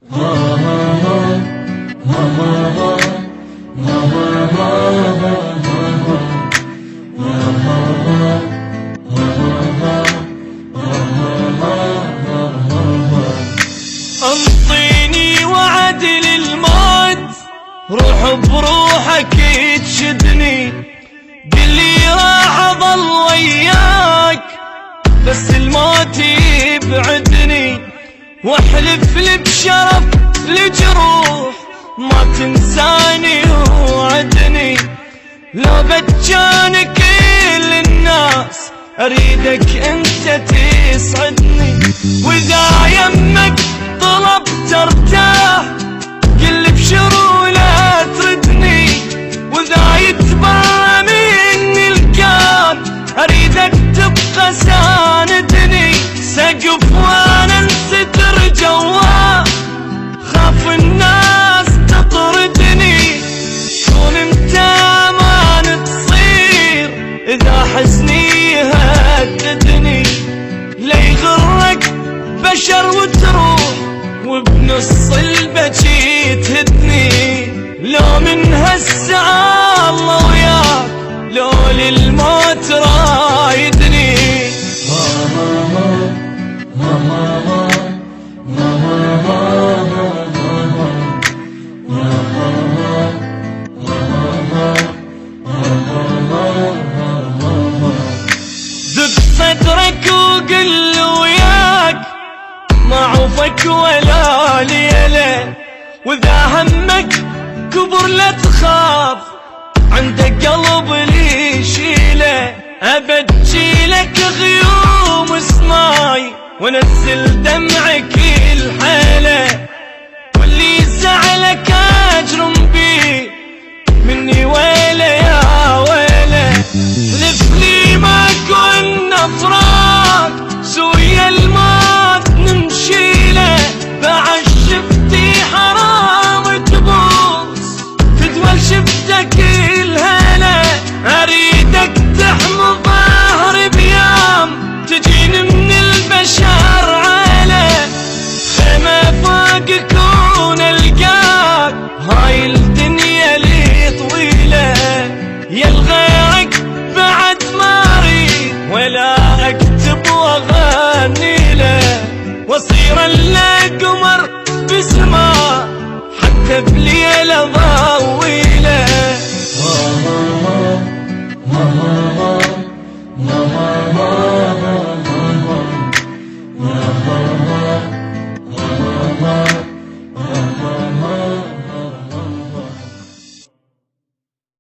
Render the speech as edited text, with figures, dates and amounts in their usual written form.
انطيني وعد للموت، روح بروحك تشدني، قلي راح اظل وياك بس الموت يبعدني، واحلف لي بشرف لجروح ما تنساني وعدني، لو بتجان كل الناس اريدك انت تسعدني، واذا يمك طلبت ارتاح قل بشرو لا تردني، واذا يتبرى مني الكون اريدك تبقى ساندني، سقف وانا انستر جواه خاف الناس تطردني، كون انت ما تصير اذا حزني هددني، لا يغرك بشر وتروح وبنص البكي تهدني، لو من هالساعة الله وياك لو للموت رايدني. دق صدرك وقل وياك ما عوفك ولا ليلة، واذا همك كبر لا تخاف عندك قلب لي شيله، ابجيلك غيوم سماي ونزل دمعك الحيله، واللي زعلك اجرم بيه مني ويله يا ويله، حلف لي ما كنا فراق سويا الموت نمشيله، بعد شفتي حرام تبوس تدول شفتك الهلا، اريدك تحمي ظهري بيام تجيني من البشر عاله، خيمة فوق كون القاك هاي الدنيا لي طويله، يا الغيرك بعد ما اريد ولا اكتب واغني له، واصير الا قمر بسما حتى بليله